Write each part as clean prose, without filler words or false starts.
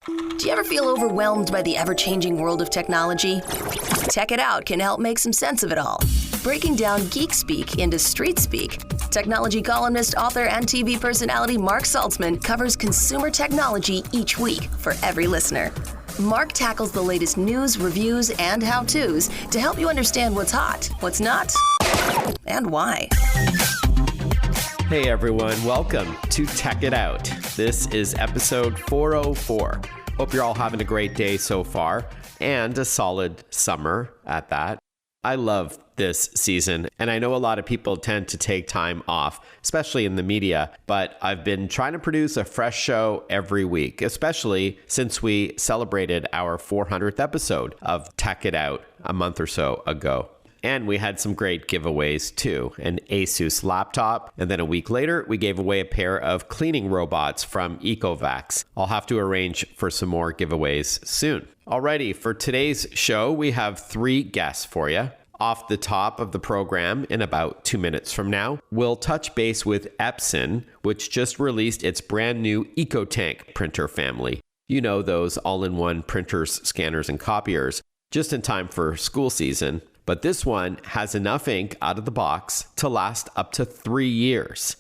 Do you ever feel overwhelmed by the ever-changing world of technology? Tech It Out can help make some sense of it all. Breaking down geek speak into street speak, technology columnist, author, and TV personality Mark Saltzman covers consumer technology each week for every listener. Mark tackles the latest news, reviews, and how-tos to help you understand what's hot, what's not, and why. Hey everyone, welcome to Tech It Out. This is episode 404. Hope you're all having a great day so far, and a solid summer at that. I love this season, and I know a lot of people tend to take time off, especially in the media, but I've been trying to produce a fresh show every week, especially since we celebrated our 400th episode of Tech It Out a month or so ago. And we had some great giveaways too, an Asus laptop, and then a week later, we gave away a pair of cleaning robots from EcoVacs. I'll have to arrange for some more giveaways soon. Alrighty, for today's show, we have 3 guests for you. Off the top of the program in about 2 minutes from now, we'll touch base with Epson, which just released its brand new EcoTank printer family. You know, those all-in-one printers, scanners, and copiers, just in time for school season. But this one has enough ink out of the box to last up to 3 years.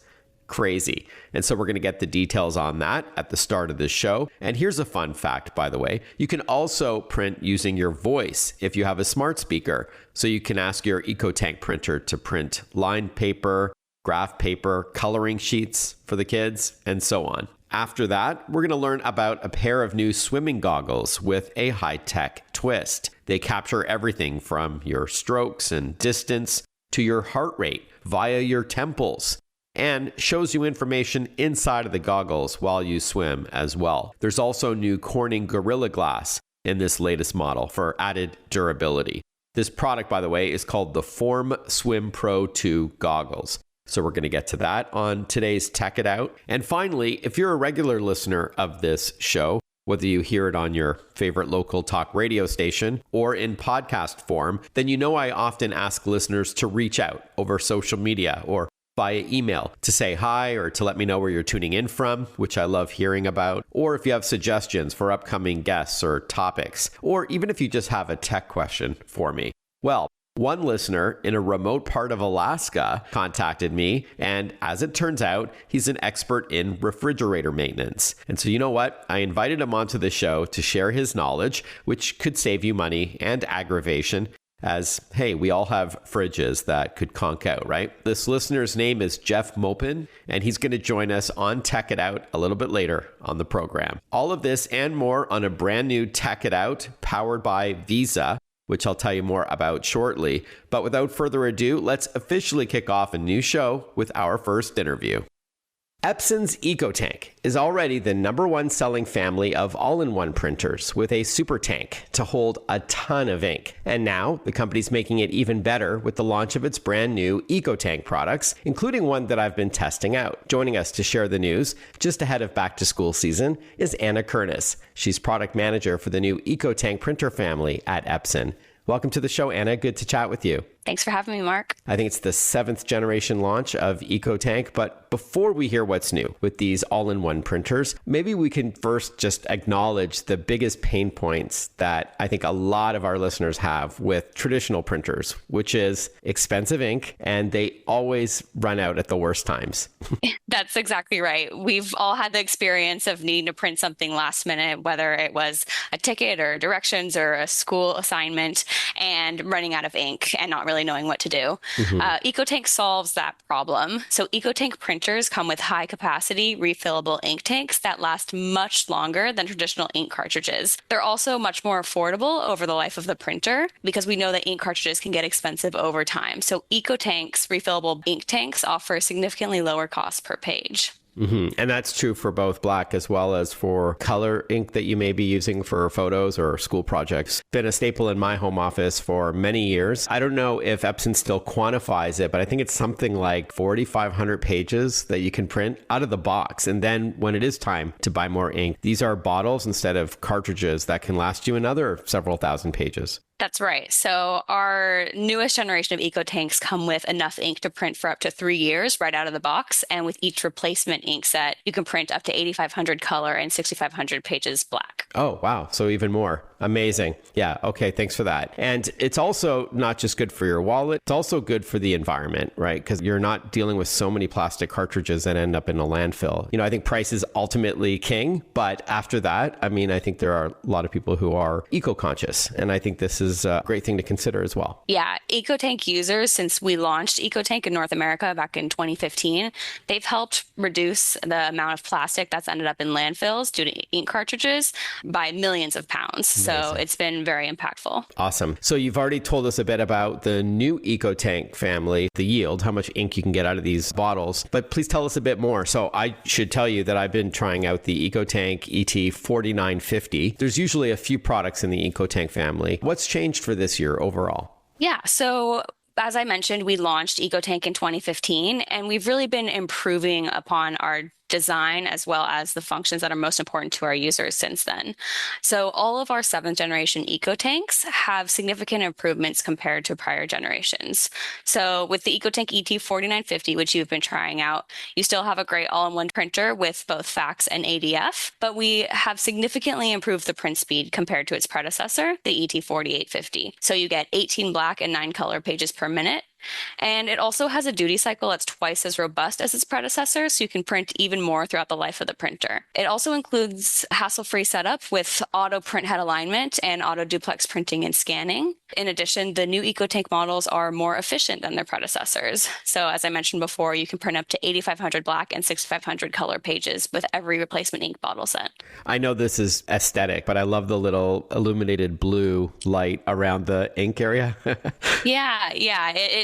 Crazy. And so we're going to get the details on that at the start of this show. And here's a fun fact, by the way. You can also print using your voice if you have a smart speaker. So you can ask your EcoTank printer to print lined paper, graph paper, coloring sheets for the kids, and so on. After that, we're going to learn about a pair of new swimming goggles with a high-tech twist. They capture everything from your strokes and distance to your heart rate via your temples, and shows you information inside of the goggles while you swim as well. There's also new Corning Gorilla Glass in this latest model for added durability. This product, by the way, is called the Form Swim Pro 2 goggles. So we're going to get to that on today's Tech It Out. And finally, if you're a regular listener of this show, whether you hear it on your favorite local talk radio station or in podcast form, then you know I often ask listeners to reach out over social media or via email to say hi or to let me know where you're tuning in from, which I love hearing about, or if you have suggestions for upcoming guests or topics, or even if you just have a tech question for me. Well, one listener in a remote part of Alaska contacted me, and as it turns out, he's an expert in refrigerator maintenance. And so you know what? I invited him onto the show to share his knowledge, which could save you money and aggravation, as, hey, we all have fridges that could conk out, right? This listener's name is Jeff Maupin, and he's going to join us on Tech It Out a little bit later on the program. All of this and more on a brand new Tech It Out powered by Visa, which I'll tell you more about shortly. But without further ado, let's officially kick off a new show with our first interview. Epson's EcoTank is already the #1 selling family of all-in-one printers with a super tank to hold a ton of ink. And now the company's making it even better with the launch of its brand new EcoTank products, including one that I've been testing out. Joining us to share the news just ahead of back to school season is Anna Kernus. She's product manager for the new EcoTank printer family at Epson. Welcome to the show, Anna. Good to chat with you. Thanks for having me, Mark. I think it's the 7th generation launch of EcoTank, but before we hear what's new with these all-in-one printers, maybe we can first just acknowledge the biggest pain points that I think a lot of our listeners have with traditional printers, which is expensive ink, and they always run out at the worst times. That's exactly right. We've all had the experience of needing to print something last minute, whether it was a ticket or directions or a school assignment, and running out of ink and not really knowing what to do. EcoTank solves that problem. So EcoTank printers come with high capacity refillable ink tanks that last much longer than traditional ink cartridges. They're also much more affordable over the life of the printer because we know that ink cartridges can get expensive over time. So EcoTank's refillable ink tanks offer significantly lower cost per page. And that's true for both black as well as for color ink that you may be using for photos or school projects. Been a staple in my home office for many years. I don't know if Epson still quantifies it, but I think it's something like 4,500 pages that you can print out of the box. And then when it is time to buy more ink, these are bottles instead of cartridges that can last you another several thousand pages. That's right. So our newest generation of EcoTanks come with enough ink to print for up to 3 years right out of the box. And with each replacement ink set, you can print up to 8,500 color and 6,500 pages black. Oh, wow. So even more. Amazing. Yeah. Okay. Thanks for that. And it's also not just good for your wallet. It's also good for the environment, right? Because you're not dealing with so many plastic cartridges that end up in a landfill. I think price is ultimately king. But after that, I think there are a lot of people who are eco-conscious. And I think this is a great thing to consider as well. Yeah. EcoTank users, since we launched EcoTank in North America back in 2015, they've helped reduce the amount of plastic that's ended up in landfills due to ink cartridges by millions of pounds. So it's been very impactful. Awesome. So you've already told us a bit about the new EcoTank family, the yield, how much ink you can get out of these bottles, but please tell us a bit more. So I should tell you that I've been trying out the EcoTank ET4950. There's usually a few products in the EcoTank family. What's changed for this year overall? Yeah. So as I mentioned, we launched EcoTank in 2015, and we've really been improving upon our design as well as the functions that are most important to our users since then. So all of our 7th generation EcoTanks have significant improvements compared to prior generations. So with the EcoTank ET4950, which you've been trying out, you still have a great all-in-one printer with both fax and ADF, but we have significantly improved the print speed compared to its predecessor, the ET4850. So you get 18 black and 9 color pages per minute. And it also has a duty cycle that's twice as robust as its predecessor, so you can print even more throughout the life of the printer. It also includes hassle-free setup with auto print head alignment and auto duplex printing and scanning. In addition, the new EcoTank models are more efficient than their predecessors. So as I mentioned before, you can print up to 8,500 black and 6,500 color pages with every replacement ink bottle set. I know this is aesthetic, but I love the little illuminated blue light around the ink area. Yeah.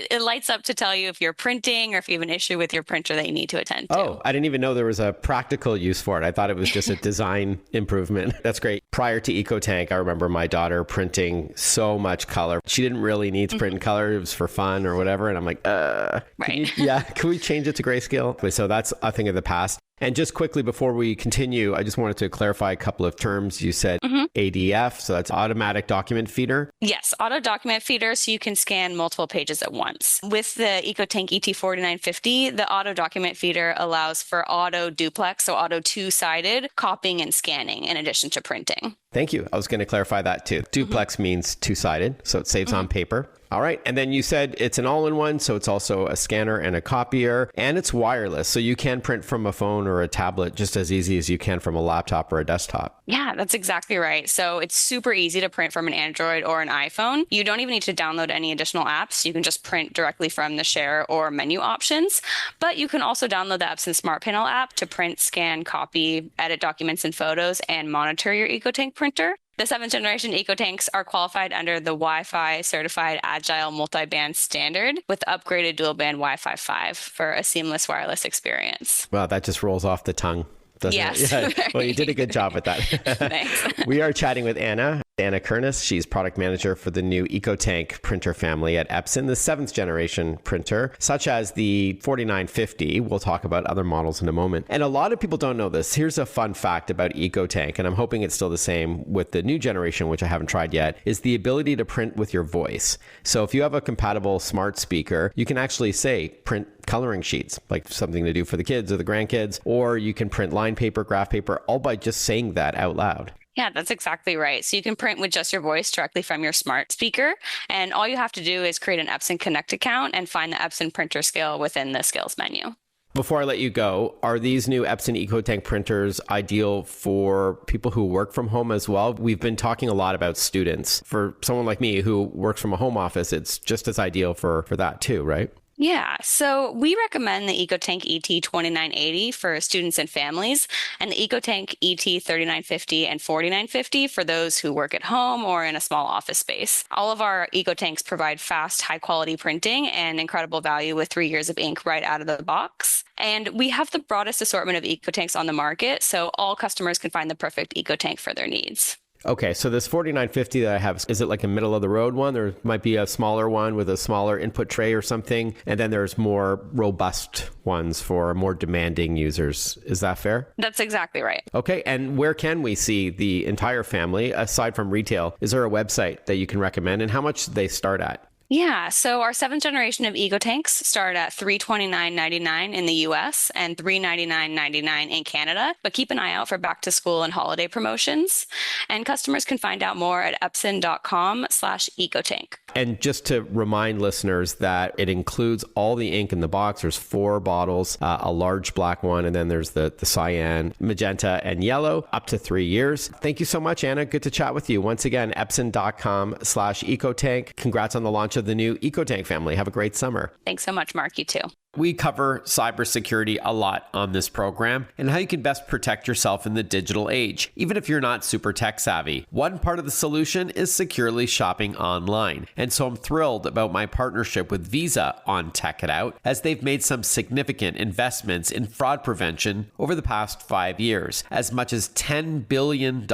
It lights up to tell you if you're printing or if you have an issue with your printer that you need to attend to. Oh, I didn't even know there was a practical use for it. I thought it was just a design improvement. That's great. Prior to EcoTank, I remember my daughter printing so much color. She didn't really need to print in color. It was for fun or whatever. And I'm like, right. Can we change it to grayscale? So that's a thing of the past. And just quickly before we continue, I just wanted to clarify a couple of terms. You said ADF, so that's automatic document feeder. Yes, auto document feeder, so you can scan multiple pages at once. With the EcoTank ET4950, the auto document feeder allows for auto duplex, so auto two-sided copying and scanning in addition to printing. Thank you. I was going to clarify that too. Duplex means two-sided, so it saves on paper. All right. And then you said it's an all-in-one, so it's also a scanner and a copier, and it's wireless. So you can print from a phone or a tablet just as easy as you can from a laptop or a desktop. Yeah, that's exactly right. So it's super easy to print from an Android or an iPhone. You don't even need to download any additional apps. You can just print directly from the share or menu options. But you can also download the Epson Smart Panel app to print, scan, copy, edit documents and photos, and monitor your EcoTank printer. The 7th generation EcoTanks are qualified under the Wi-Fi certified agile multi-band standard with upgraded dual band Wi-Fi 5 for a seamless wireless experience. Wow, that just rolls off the tongue, doesn't it? Yeah. Well, you did a good job with that. Thanks. We are chatting with Anna Kernus. She's product manager for the new EcoTank printer family at Epson, the 7th generation printer, such as the 4950. We'll talk about other models in a moment. And a lot of people don't know this. Here's a fun fact about EcoTank, and I'm hoping it's still the same with the new generation, which I haven't tried yet, is the ability to print with your voice. So if you have a compatible smart speaker, you can actually say print coloring sheets, like something to do for the kids or the grandkids, or you can print line paper, graph paper, all by just saying that out loud. Yeah, that's exactly right. So you can print with just your voice directly from your smart speaker. And all you have to do is create an Epson Connect account and find the Epson printer skill within the skills menu. Before I let you go, are these new Epson EcoTank printers ideal for people who work from home as well? We've been talking a lot about students. For someone like me who works from a home office, it's just as ideal for that too, right? Yeah, so we recommend the EcoTank ET2980 for students and families, and the EcoTank ET3950 and 4950 for those who work at home or in a small office space. All of our EcoTanks provide fast, high-quality printing and incredible value with 3 years of ink right out of the box. And we have the broadest assortment of EcoTanks on the market, so all customers can find the perfect EcoTank for their needs. Okay, so this 4950 that I have, is it like a middle of the road one? There might be a smaller one with a smaller input tray or something, and then there's more robust ones for more demanding users. Is that fair? That's exactly right. Okay, and where can we see the entire family, aside from retail? Is there a website that you can recommend, and how much do they start at? Yeah, so our 7th generation of EcoTanks start at $329.99 in the US and $399.99 in Canada, but keep an eye out for back to school and holiday promotions. And customers can find out more at epson.com/EcoTank. And just to remind listeners that it includes all the ink in the box. There's 4 bottles, a large black one, and then there's the cyan, magenta, and yellow, up to 3 years. Thank you so much, Anna. Good to chat with you. Once again, epson.com/EcoTank. Congrats on the launch of the new EcoTank family. Have a great summer. Thanks so much, Mark. You too. We cover cybersecurity a lot on this program and how you can best protect yourself in the digital age, even if you're not super tech savvy. One part of the solution is securely shopping online. And so I'm thrilled about my partnership with Visa on Tech It Out, as they've made some significant investments in fraud prevention over the past 5 years, as much as $10 billion.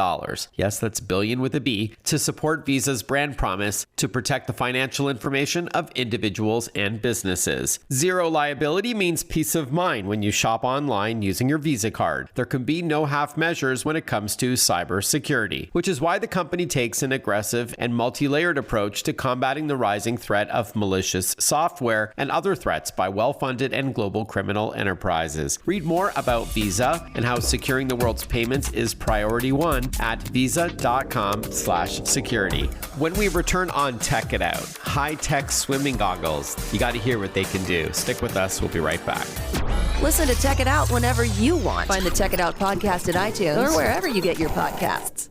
Yes, that's billion with a B, to support Visa's brand promise to protect the financial information of individuals and businesses. Zero liability means peace of mind when you shop online using your Visa card. There can be no half measures when it comes to cybersecurity, which is why the company takes an aggressive and multi-layered approach to combating the rising threat of malicious software and other threats by well-funded and global criminal enterprises. Read more about Visa and how securing the world's payments is priority one at visa.com/security. When we return on Tech It Out, high-tech swimming goggles. You got to hear what they can do. Stick with us. We'll be right back. Listen to Tech It Out whenever you want. Find the Tech It Out podcast at iTunes or wherever you get your podcasts.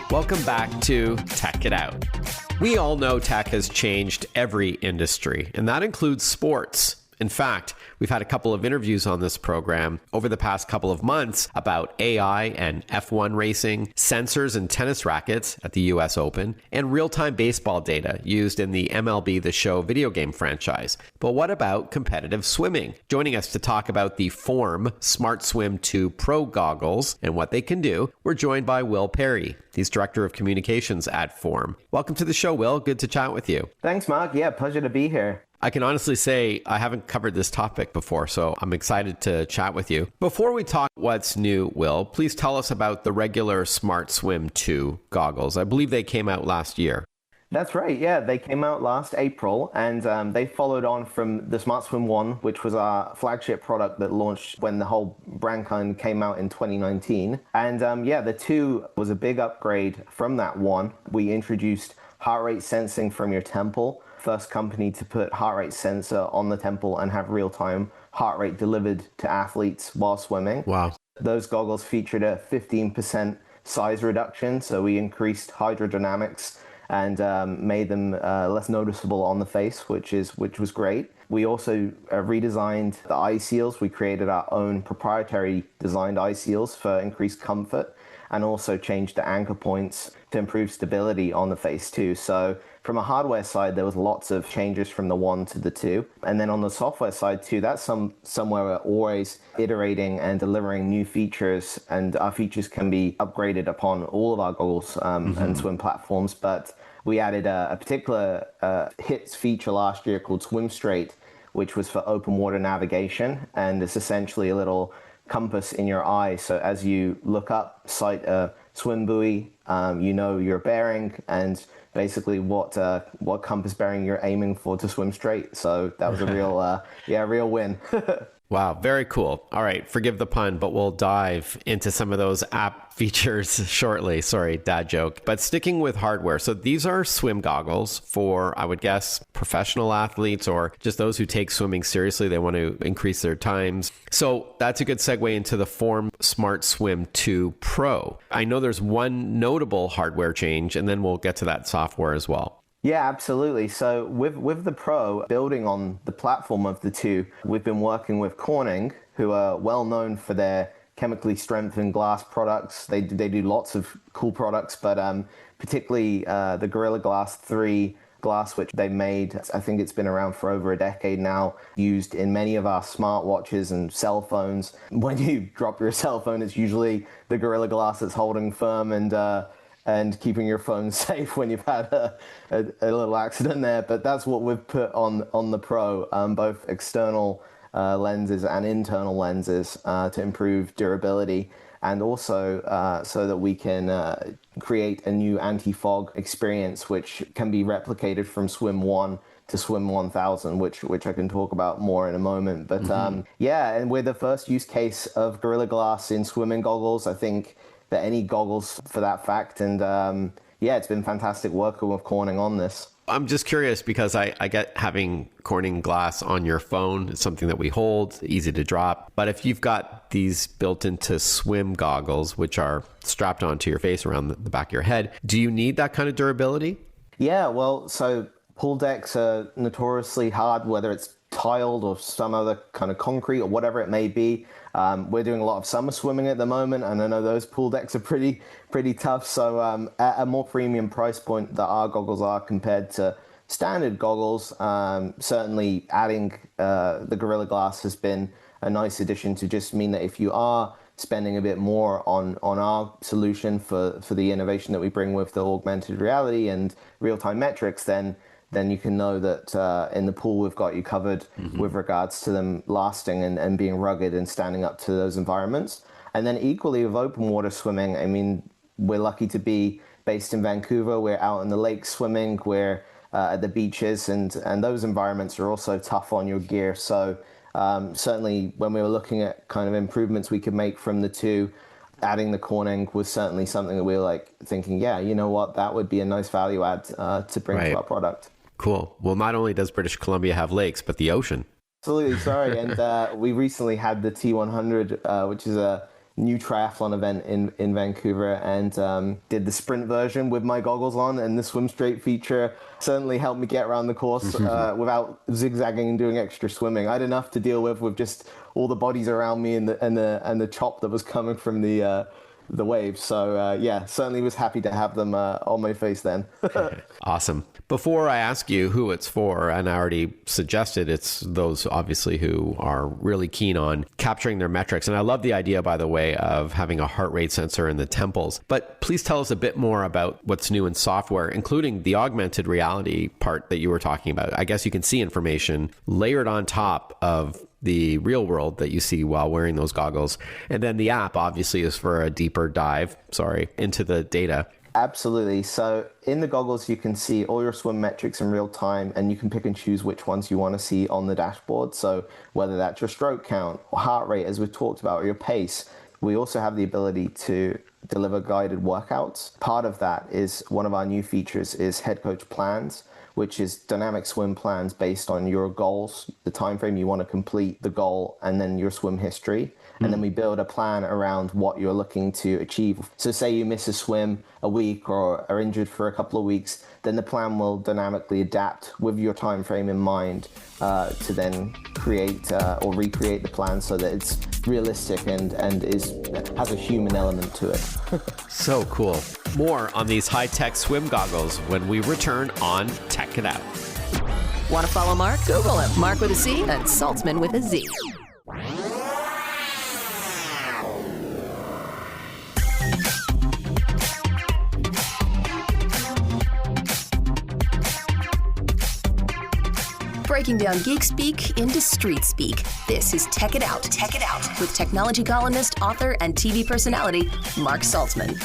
Welcome back to Tech It Out. We all know tech has changed every industry, and that includes sports. In fact, we've had a couple of interviews on this program over the past couple of months about AI and F1 racing, sensors and tennis rackets at the US Open, and real-time baseball data used in the MLB The Show video game franchise. But what about competitive swimming? Joining us to talk about the Form Smart Swim 2 Pro goggles and what they can do, we're joined by Will Parry. He's Director of Communications at Form. Welcome to the show, Will. Good to chat with you. Thanks, Mark. Yeah, pleasure to be here. I can honestly say I haven't covered this topic before, so I'm excited to chat with you. Before we talk what's new, Will, please tell us about the regular Smart Swim 2 goggles. I believe they came out last year. That's right. Yeah, they came out last April, and they followed on from the Smart Swim 1, which was our flagship product that launched when the whole brand kind of came out in 2019. And the 2 was a big upgrade from that 1. We introduced heart rate sensing from your temple. First company to put heart rate sensor on the temple and have real-time heart rate delivered to athletes while swimming. Wow. Those goggles featured a 15% size reduction, so we increased hydrodynamics and made them less noticeable on the face, which was great. We also redesigned the eye seals. We created our own proprietary designed eye seals for increased comfort, and also changed the anchor points to improve stability on the face too. So from a hardware side, there was lots of changes from the 1 to the 2. And then on the software side too, that's somewhere we're always iterating and delivering new features, and our features can be upgraded upon all of our goggles and swim platforms. But we added a particular hits feature last year called Swim Straight, which was for open water navigation. And it's essentially a little compass in your eye. So as you look up, sight a swim buoy, you know your bearing and basically what compass bearing you're aiming for to swim straight. So that was a real win. Wow, very cool. All right, forgive the pun, but we'll dive into some of those app features shortly. Sorry, dad joke. But sticking with hardware. So these are swim goggles for, I would guess, professional athletes or just those who take swimming seriously. They want to increase their times. So that's a good segue into the Form Smart Swim 2 Pro. I know there's one notable hardware change, and then we'll get to that software as well. Yeah, absolutely. So with the Pro, building on the platform of the 2, we've been working with Corning, who are well known for their chemically strengthened glass products. They do lots of cool products, but particularly the Gorilla Glass 3 glass, which they made. I think it's been around for over a decade now, used in many of our smartwatches and cell phones. When you drop your cell phone, it's usually the Gorilla Glass that's holding firm and keeping your phone safe when you've had a little accident there. But that's what we've put on the Pro, both external lenses and internal lenses to improve durability, and also so that we can create a new anti-fog experience which can be replicated from Swim 1 to Swim 1000, which I can talk about more in a moment. But yeah, and we're the first use case of Gorilla Glass in swimming goggles, I think, that any goggles for that fact. And yeah, it's been fantastic working with Corning on this. I'm just curious because I get having Corning glass on your phone. It's something that we hold, easy to drop. But if you've got these built into swim goggles, which are strapped onto your face around the back of your head, do you need that kind of durability? Yeah, well, so pool decks are notoriously hard, whether it's tiled or some other kind of concrete or whatever it may be. We're doing a lot of summer swimming at the moment, and I know those pool decks are pretty tough. So at a more premium price point that our goggles are compared to standard goggles, certainly adding the Gorilla Glass has been a nice addition to just mean that if you are spending a bit more on our solution for the innovation that we bring with the augmented reality and real-time metrics, then you can know that in the pool we've got you covered with regards to them lasting and being rugged and standing up to those environments. And then equally with open water swimming, I mean, we're lucky to be based in Vancouver. We're out in the lake swimming, we're at the beaches, and those environments are also tough on your gear. So certainly when we were looking at kind of improvements we could make from the two, adding the Corning was certainly something that we were like thinking, yeah, you know what, that would be a nice value add to bring to our product. Cool. Well, not only does British Columbia have lakes, but the ocean. Absolutely. Sorry. And we recently had the T100, which is a new triathlon event in Vancouver, and did the sprint version with my goggles on, and the swim straight feature certainly helped me get around the course without zigzagging and doing extra swimming. I had enough to deal with just all the bodies around me and the chop that was coming from the waves. So yeah, certainly was happy to have them on my face then. Awesome. Before I ask you who it's for, and I already suggested it's those obviously who are really keen on capturing their metrics. And I love the idea, by the way, of having a heart rate sensor in the temples. But please tell us a bit more about what's new in software, including the augmented reality part that you were talking about. I guess you can see information layered on top of the real world that you see while wearing those goggles. And then the app obviously is for a deeper dive, into the data. Absolutely. So in the goggles, you can see all your swim metrics in real time, and you can pick and choose which ones you want to see on the dashboard. So whether that's your stroke count or heart rate, as we've talked about, or your pace. We also have the ability to deliver guided workouts. Part of that is one of our new features is head coach plans, which is dynamic swim plans based on your goals, the time frame you want to complete the goal, and then your swim history. And then we build a plan around what you're looking to achieve. So say you miss a swim a week or are injured for a couple of weeks, then the plan will dynamically adapt with your time frame in mind to then create or recreate the plan so that it's realistic and has a human element to it. So cool. More on these high-tech swim goggles when we return on Tech It Out. Want to follow Mark? Google him. Mark with a C and Saltzman with a Z. Breaking down geek speak into street speak. This is Tech It Out. Tech It Out with technology columnist, author, and TV personality Mark Saltzman.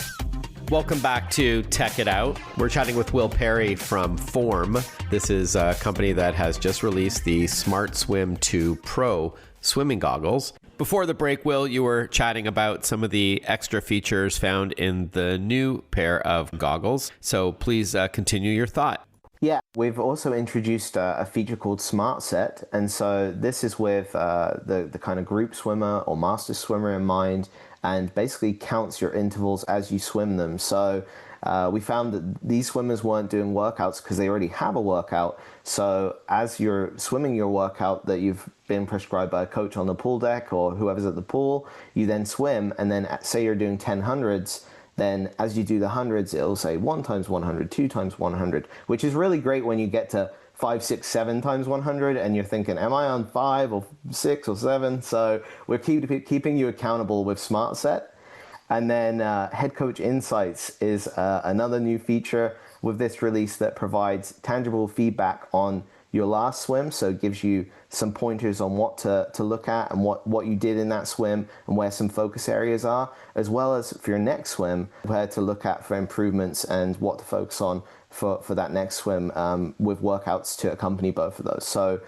Welcome back to Tech It Out. We're chatting with Will Parry from Form. This is a company that has just released the Smart Swim 2 Pro swimming goggles. Before the break, Will, you were chatting about some of the extra features found in the new pair of goggles. So please continue your thought. Yeah, we've also introduced a feature called Smart Set. And so this is with the kind of group swimmer or master swimmer in mind, and basically counts your intervals as you swim them. So we found that these swimmers weren't doing workouts because they already have a workout. So as you're swimming your workout that you've been prescribed by a coach on the pool deck or whoever's at the pool, you then swim, and then say you're doing 10 hundreds, then as you do the hundreds, it'll say 1 times 100, 2 times 100, which is really great when you get to 5, 6, 7 times 100 and you're thinking, am I on 5 or 6 or 7? So we're keeping you accountable with Smart Set. And then Head Coach Insights is another new feature with this release that provides tangible feedback on your last swim. So it gives you some pointers on what to look at and what you did in that swim and where some focus areas are, as well as for your next swim, where to look at for improvements and what to focus on for that next swim, with workouts to accompany both of those. So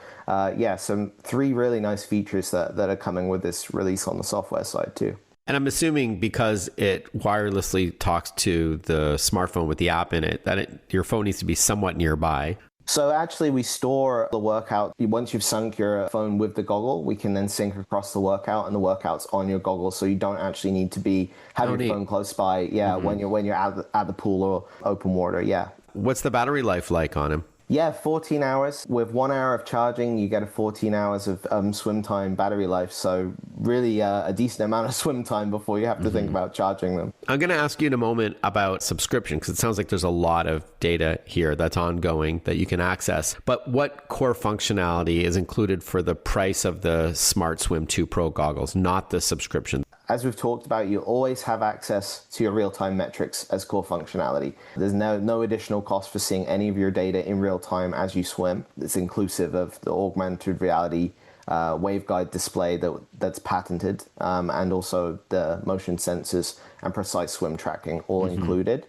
some 3 really nice features that are coming with this release on the software side too. And I'm assuming because it wirelessly talks to the smartphone with the app in it, that your phone needs to be somewhat nearby. So actually we store the workout. Once you've sunk your phone with the goggle, we can then sync across the workout, and the workout's on your goggle. So you don't actually need to have your phone close by. Yeah, when you're at the pool or open water. Yeah. What's the battery life like on him? Yeah, 14 hours. With 1 hour of charging, you get a 14 hours of swim time battery life. So really a decent amount of swim time before you have to think about charging them. I'm going to ask you in a moment about subscription, because it sounds like there's a lot of data here that's ongoing that you can access. But what core functionality is included for the price of the Smart Swim 2 Pro goggles, not the subscription? As we've talked about, you always have access to your real-time metrics as core functionality. There's no additional cost for seeing any of your data in real time as you swim. It's inclusive of the augmented reality waveguide display that's patented, and also the motion sensors and precise swim tracking all included.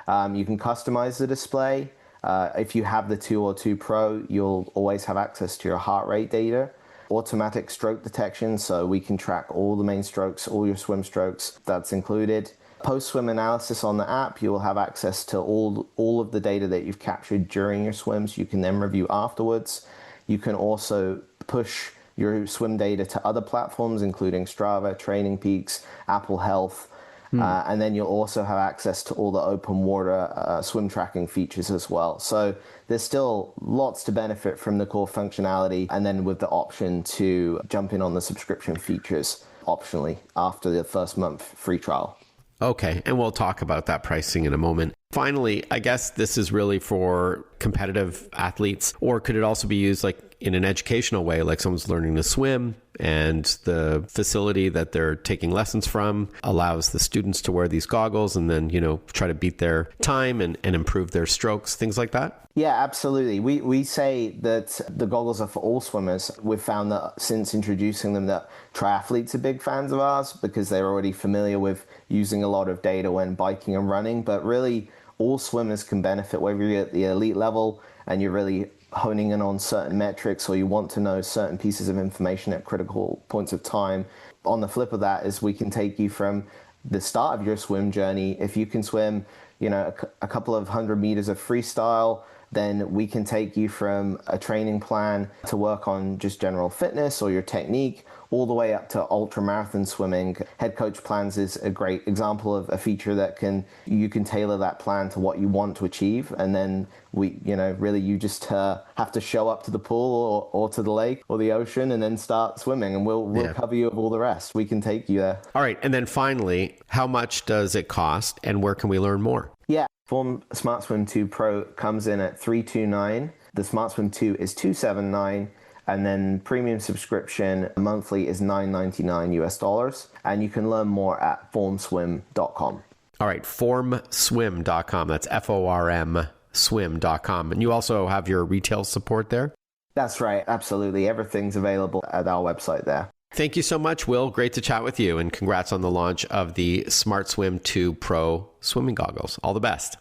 You can customize the display. If you have the 2 or 2 Pro, you'll always have access to your heart rate data. Automatic stroke detection, so we can track all the main strokes, all your swim strokes, that's included. Post-swim analysis on the app, you will have access to all of the data that you've captured during your swims. You can then review afterwards. You can also push your swim data to other platforms, including Strava, Training Peaks, Apple Health, and then you'll also have access to all the open water swim tracking features as well. So there's still lots to benefit from the core functionality, and then with the option to jump in on the subscription features optionally after the first month free trial. Okay, and we'll talk about that pricing in a moment. Finally, I guess this is really for competitive athletes, or could it also be used like in an educational way, like someone's learning to swim and the facility that they're taking lessons from allows the students to wear these goggles and then, try to beat their time and improve their strokes, things like that? Yeah, absolutely. We say that the goggles are for all swimmers. We've found that since introducing them that triathletes are big fans of ours because they're already familiar with using a lot of data when biking and running. But really, all swimmers can benefit, whether you're at the elite level and you're really honing in on certain metrics or you want to know certain pieces of information at critical points of time. On the flip of that is we can take you from the start of your swim journey. If you can swim, a couple of 100 meters of freestyle, then we can take you from a training plan to work on just general fitness or your technique, all the way up to ultra marathon swimming. Head Coach Plans is a great example of a feature that you can tailor that plan to what you want to achieve, and then you just have to show up to the pool or to the lake or the ocean and then start swimming, and we'll cover you with all the rest. We can take you there. All right, and then finally, how much does it cost, and where can we learn more? Yeah, Form Smart Swim 2 Pro comes in at $329. The Smart Swim 2 is $279. And then premium subscription monthly is $9.99 US. And you can learn more at formswim.com. All right, formswim.com. That's FORM swim.com. And you also have your retail support there? That's right. Absolutely. Everything's available at our website there. Thank you so much, Will. Great to chat with you. And congrats on the launch of the Smart Swim 2 Pro swimming goggles. All the best.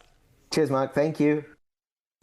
Cheers, Mark. Thank you.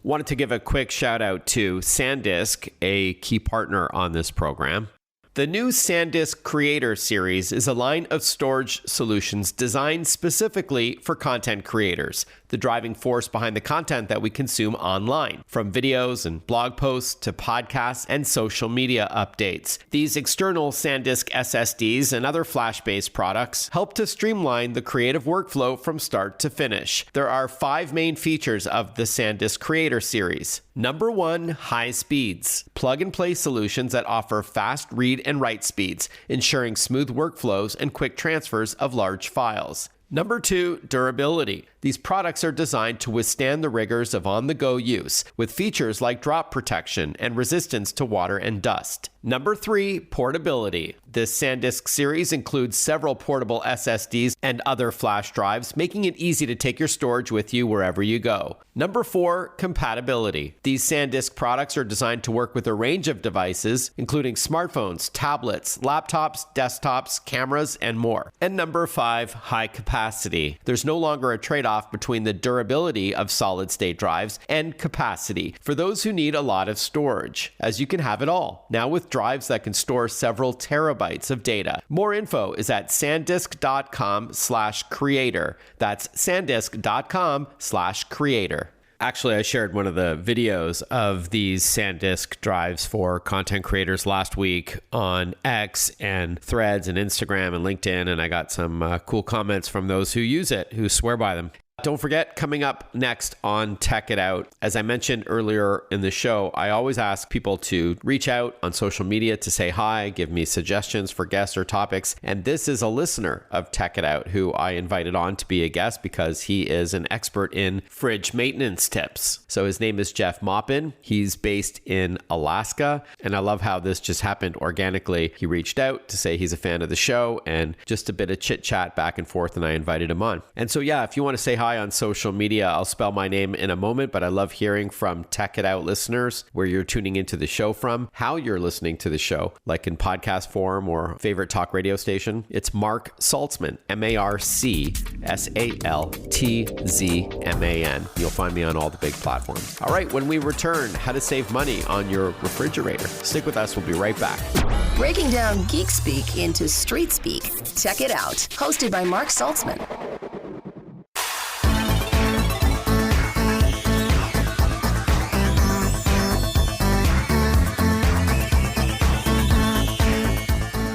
Wanted to give a quick shout out to SanDisk, a key partner on this program. The new SanDisk Creator Series is a line of storage solutions designed specifically for content creators, the driving force behind the content that we consume online, from videos and blog posts to podcasts and social media updates. These external SanDisk SSDs and other flash-based products help to streamline the creative workflow from start to finish. There are 5 main features of the SanDisk Creator Series. Number 1, high speeds. Plug-and-play solutions that offer fast read and write speeds, ensuring smooth workflows and quick transfers of large files. Number 2, durability. These products are designed to withstand the rigors of on-the-go use, with features like drop protection and resistance to water and dust. Number 3, portability. This SanDisk series includes several portable SSDs and other flash drives, making it easy to take your storage with you wherever you go. Number 4, compatibility. These SanDisk products are designed to work with a range of devices, including smartphones, tablets, laptops, desktops, cameras, and more. And number 5, high capacity. There's no longer a trade-off between the durability of solid-state drives and capacity for those who need a lot of storage, as you can have it all, now with drives that can store several terabytes of data. More info is at sandisk.com/creator. That's sandisk.com/creator. Actually, I shared one of the videos of these SanDisk drives for content creators last week on X and Threads and Instagram and LinkedIn, and I got some cool comments from those who use it, who swear by them. Don't forget, coming up next on Tech It Out, as I mentioned earlier in the show, I always ask people to reach out on social media to say hi, give me suggestions for guests or topics. And this is a listener of Tech It Out who I invited on to be a guest because he is an expert in fridge maintenance tips. So his name is Jeff Maupin. He's based in Alaska. And I love how this just happened organically. He reached out to say he's a fan of the show and just a bit of chit chat back and forth, and I invited him on. And so, yeah, if you want to say hi on social media, I'll spell my name in a moment, but I love hearing from Tech It Out listeners, where you're tuning into the show from, how you're listening to the show, like in podcast form or favorite talk radio station. It's Mark Saltzman, MarcSaltzman. You'll find me on all the big platforms. All right, when we return, how to save money on your refrigerator. Stick with us, we'll be right back. Breaking down geek speak into street speak. Tech It Out, hosted by Mark Saltzman.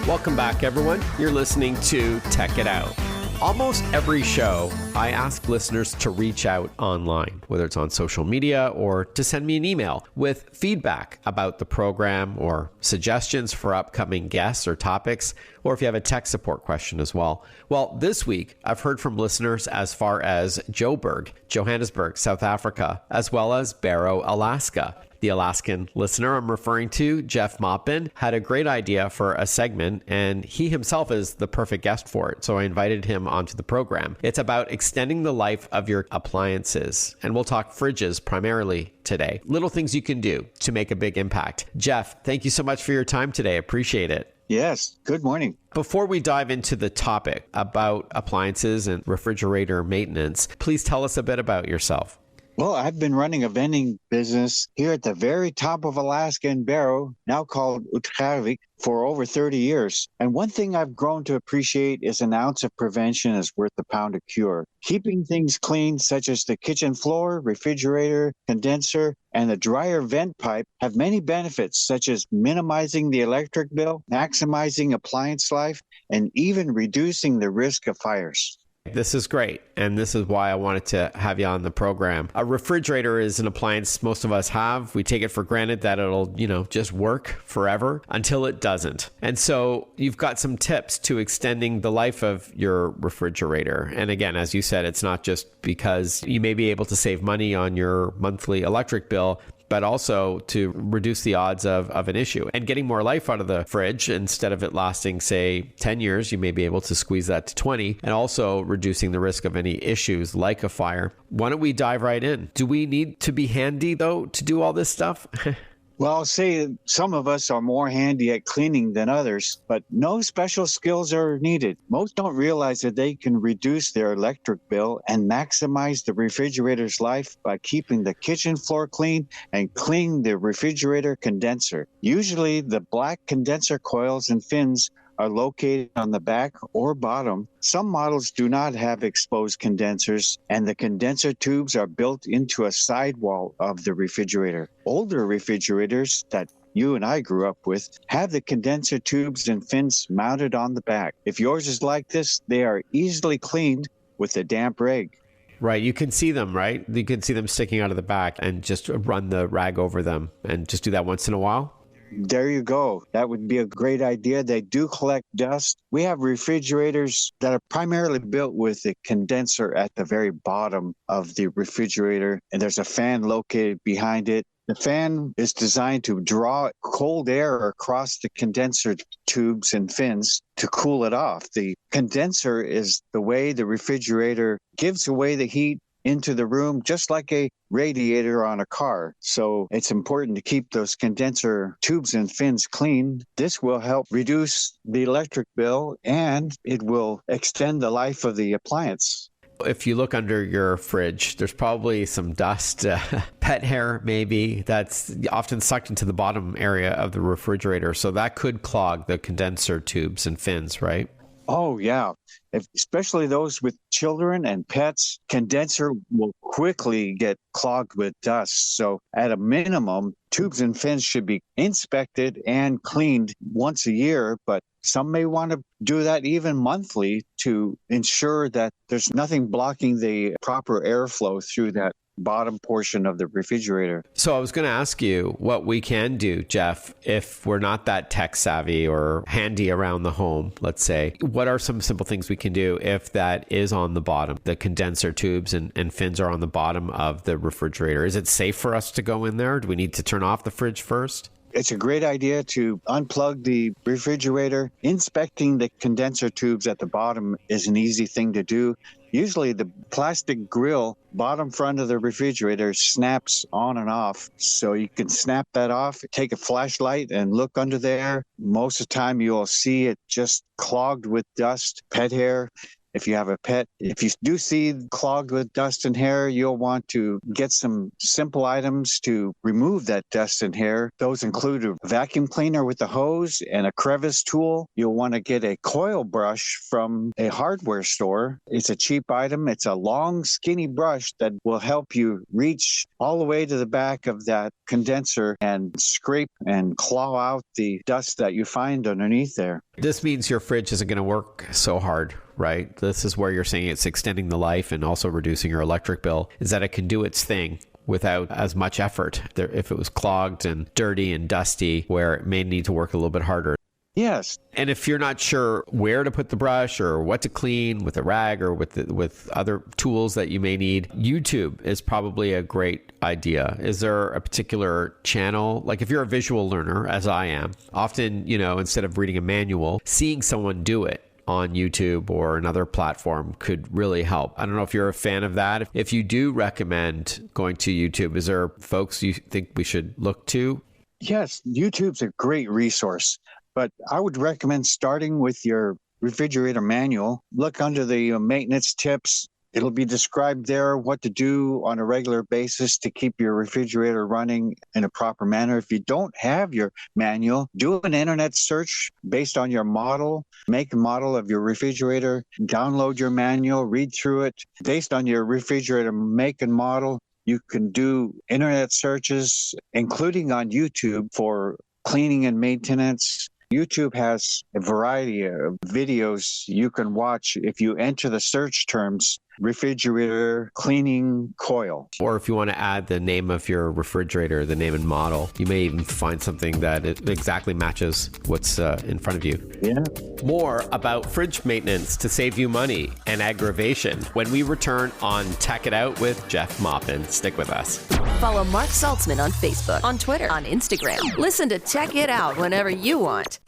Welcome back, everyone. You're listening to Tech It Out. Almost every show, I ask listeners to reach out online, whether it's on social media or to send me an email with feedback about the program or suggestions for upcoming guests or topics, or if you have a tech support question as well. Well, this week, I've heard from listeners as far as Johannesburg, South Africa, as well as Barrow, Alaska. The Alaskan listener I'm referring to, Jeff Maupin, had a great idea for a segment, and he himself is the perfect guest for it, so I invited him onto the program. It's about extending the life of your appliances, and we'll talk fridges primarily today. Little things you can do to make a big impact. Jeff, thank you so much for your time today. Appreciate it. Yes, good morning. Before we dive into the topic about appliances and refrigerator maintenance, please tell us a bit about yourself. Well, I've been running a vending business here at the very top of Alaska in Barrow, now called Utrecht, for over 30 years. And one thing I've grown to appreciate is an ounce of prevention is worth a pound of cure. Keeping things clean, such as the kitchen floor, refrigerator, condenser, and the dryer vent pipe, have many benefits, such as minimizing the electric bill, maximizing appliance life, and even reducing the risk of fires. This is great, and this is why I wanted to have you on the program. A refrigerator is an appliance most of us have. We take it for granted that it'll, just work forever until it doesn't. And so you've got some tips to extending the life of your refrigerator. And again, as you said, it's not just because you may be able to save money on your monthly electric bill, but also to reduce the odds of an issue. And getting more life out of the fridge, instead of it lasting, say, 10 years, you may be able to squeeze that to 20, and also reducing the risk of any issues like a fire. Why don't we dive right in? Do we need to be handy, though, to do all this stuff? Well, I'll say some of us are more handy at cleaning than others, but no special skills are needed. Most don't realize that they can reduce their electric bill and maximize the refrigerator's life by keeping the kitchen floor clean and cleaning the refrigerator condenser. Usually, the black condenser coils and fins are located on the back or bottom. Some models do not have exposed condensers, and the condenser tubes are built into a sidewall of the refrigerator. Older refrigerators that you and I grew up with have the condenser tubes and fins mounted on the back. If yours is like this, they are easily cleaned with a damp rag. Right. You can see them, right? You can see them sticking out of the back, and just run the rag over them and just do that once in a while. There you go. That would be a great idea. They do collect dust. We have refrigerators that are primarily built with a condenser at the very bottom of the refrigerator, and there's a fan located behind it. The fan is designed to draw cold air across the condenser tubes and fins to cool it off. The condenser is the way the refrigerator gives away the heat into the room, just like a radiator on a car. So it's important to keep those condenser tubes and fins clean. This will help reduce the electric bill, and it will extend the life of the appliance. If you look under your fridge, there's probably some dust, pet hair maybe, that's often sucked into the bottom area of the refrigerator. So that could clog the condenser tubes and fins, right? Oh, yeah. Especially those with children and pets, condenser will quickly get clogged with dust. So at a minimum, tubes and fins should be inspected and cleaned once a year, but some may want to do that even monthly to ensure that there's nothing blocking the proper airflow through that bottom portion of the refrigerator. So I was going to ask you what we can do, Jeff, if we're not that tech savvy or handy around the home, let's say. What are some simple things we can do if that is on the bottom? The condenser tubes and fins are on the bottom of the refrigerator. Is it safe for us to go in there? Do we need to turn off the fridge first? It's a great idea to unplug the refrigerator. Inspecting the condenser tubes at the bottom is an easy thing to do. Usually the plastic grill, bottom front of the refrigerator, snaps on and off. So you can snap that off, take a flashlight and look under there. Most of the time you'll see it just clogged with dust, pet hair. If you have a pet, if you do see clogged with dust and hair, you'll want to get some simple items to remove that dust and hair. Those include a vacuum cleaner with a hose and a crevice tool. You'll want to get a coil brush from a hardware store. It's a cheap item. It's a long, skinny brush that will help you reach all the way to the back of that condenser and scrape and claw out the dust that you find underneath there. This means your fridge isn't going to work so hard, right? This is where you're saying it's extending the life and also reducing your electric bill, is that it can do its thing without as much effort. If it was clogged and dirty and dusty, where it may need to work a little bit harder. Yes. And if you're not sure where to put the brush or what to clean with a rag or with other tools that you may need, YouTube is probably a great idea. Is there a particular channel? Like if you're a visual learner, as I am, often, instead of reading a manual, seeing someone do it on YouTube or another platform could really help. I don't know if you're a fan of that. If you do recommend going to YouTube, is there folks you think we should look to? Yes, YouTube's a great resource. But I would recommend starting with your refrigerator manual. Look under the maintenance tips. It'll be described there what to do on a regular basis to keep your refrigerator running in a proper manner. If you don't have your manual, do an internet search based on your model, make and model of your refrigerator, download your manual, read through it. Based on your refrigerator make and model, you can do internet searches, including on YouTube for cleaning and maintenance. YouTube has a variety of videos you can watch if you enter the search terms refrigerator cleaning coil. Or if you want to add the name of your refrigerator, the name and model, you may even find something that it exactly matches what's in front of you. Yeah. More about fridge maintenance to save you money and aggravation when we return on Tech It Out with Jeff Maupin. Stick with us. Follow Mark Saltzman on Facebook, on Twitter, on Instagram. Listen to Tech It Out whenever you want.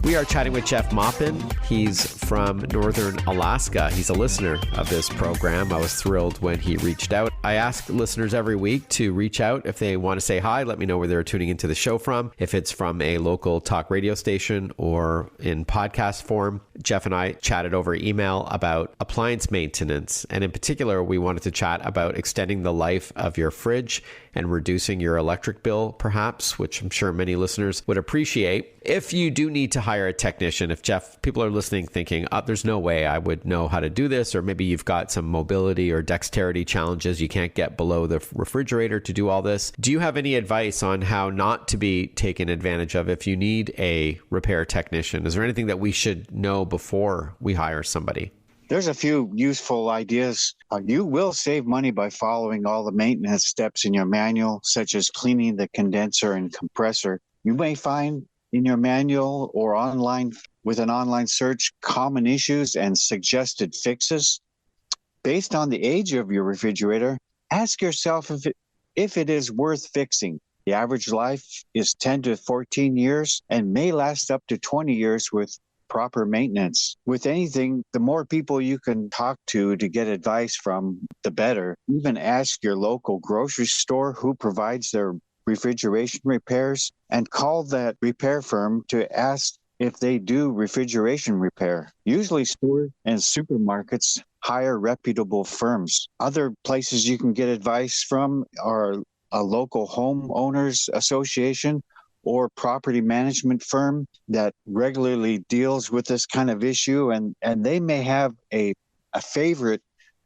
We are chatting with Jeff Maupin. He's from Northern Alaska. He's a listener of this program. I was thrilled when he reached out. I ask listeners every week to reach out if they want to say hi. Let me know where they're tuning into the show from, if it's from a local talk radio station or in podcast form. Jeff and I chatted over email about appliance maintenance. And in particular, we wanted to chat about extending the life of your fridge and reducing your electric bill, perhaps, which I'm sure many listeners would appreciate. If you do need to hire a technician, if people are listening thinking, there's no way I would know how to do this, or maybe you've got some mobility or dexterity challenges, you can't get below the refrigerator to do all this. Do you have any advice on how not to be taken advantage of if you need a repair technician? Is there anything that we should know before we hire somebody? There's a few useful ideas. You will save money by following all the maintenance steps in your manual, such as cleaning the condenser and compressor. You may find in your manual or online with an online search common issues and suggested fixes. Based on the age of your refrigerator, ask yourself if it is worth fixing. The average life is 10 to 14 years and may last up to 20 years with proper maintenance. With anything, the more people you can talk to get advice from, the better. Even ask your local grocery store who provides their refrigeration repairs, and call that repair firm to ask if they do refrigeration repair. Usually stores and supermarkets hire reputable firms. Other places you can get advice from are a local homeowners association or property management firm that regularly deals with this kind of issue, and they may have a favorite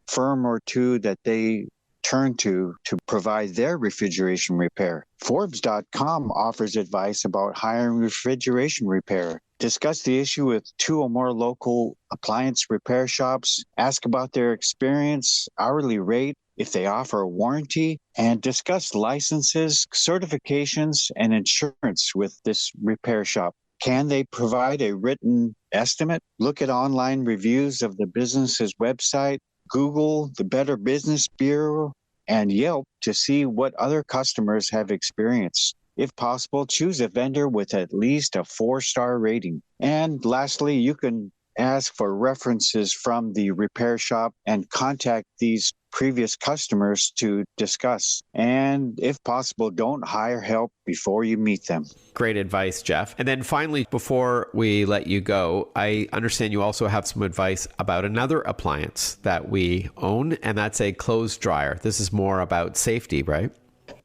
firm or two that they turn to provide their refrigeration repair. Forbes.com offers advice about hiring refrigeration repair. Discuss the issue with 2 or more local appliance repair shops. Ask about their experience, hourly rate, if they offer a warranty, and discuss licenses, certifications, and insurance with this repair shop. Can they provide a written estimate? Look at online reviews of the business's website, Google, the Better Business Bureau, and Yelp to see what other customers have experienced. If possible, choose a vendor with at least a 4-star rating. And lastly, you can ask for references from the repair shop and contact these previous customers to discuss. And if possible, don't hire help before you meet them. Great advice, Jeff. And then finally, before we let you go, I understand you also have some advice about another appliance that we own, and that's a clothes dryer. This is more about safety, right?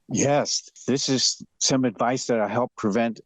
Yes, this is some advice that'll help prevent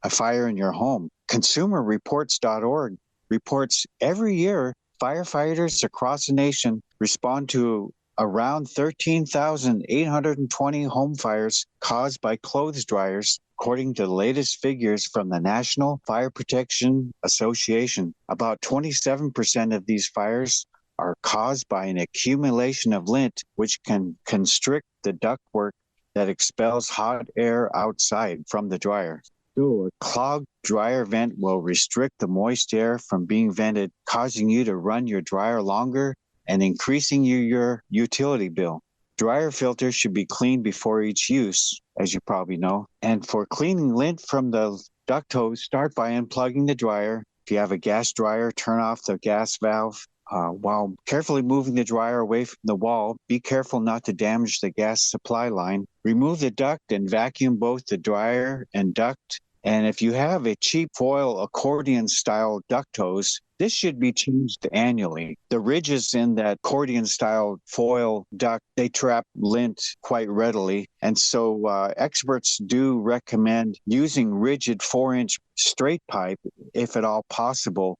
a fire in your home. ConsumerReports.org reports every year firefighters across the nation respond to around 13,820 home fires caused by clothes dryers, according to the latest figures from the National Fire Protection Association. About 27% of these fires are caused by an accumulation of lint, which can constrict the ductwork that expels hot air outside from the dryer. So a clogged dryer vent will restrict the moist air from being vented, causing you to run your dryer longer and increasing your utility bill. Dryer filters should be cleaned before each use, as you probably know. And for cleaning lint from the duct hose, start by unplugging the dryer. If you have a gas dryer, turn off the gas valve. While carefully moving the dryer away from the wall, be careful not to damage the gas supply line. Remove the duct and vacuum both the dryer and duct. And if you have a cheap foil accordion-style duct hose, this should be changed annually. The ridges in that accordion-style foil duct, they trap lint quite readily. And so experts do recommend using rigid 4-inch straight pipe, if at all possible.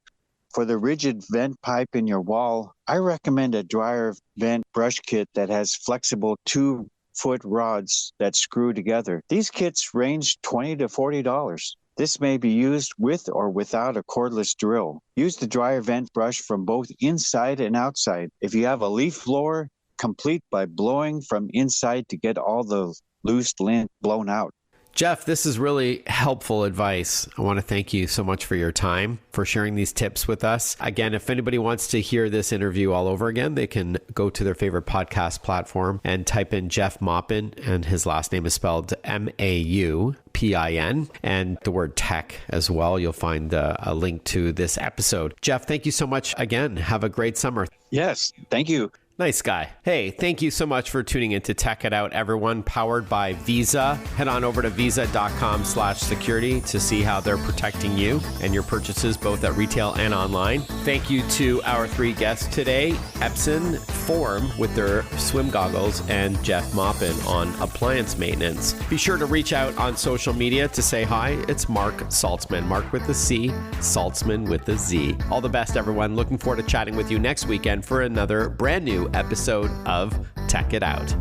For the rigid vent pipe in your wall, I recommend a dryer vent brush kit that has flexible 2-foot rods that screw together. These kits range $20 to $40. This may be used with or without a cordless drill. Use the dryer vent brush from both inside and outside. If you have a leaf blower, complete by blowing from inside to get all the loose lint blown out. Jeff, this is really helpful advice. I want to thank you so much for your time, for sharing these tips with us. Again, if anybody wants to hear this interview all over again, they can go to their favorite podcast platform and type in Jeff Maupin, and his last name is spelled Maupin, and the word tech as well. You'll find a link to this episode. Jeff, thank you so much again. Have a great summer. Yes, thank you. Nice guy. Hey, thank you so much for tuning in to Tech It Out, everyone. Powered by Visa. Head on over to visa.com/security to see how they're protecting you and your purchases both at retail and online. Thank you to our 3 guests today, Epson, Form with their swim goggles, and Jeff Maupin on appliance maintenance. Be sure to reach out on social media to say hi. It's Mark Saltzman. Mark with a C, Saltzman with a Z. All the best, everyone. Looking forward to chatting with you next weekend for another brand new episode of Tech It Out.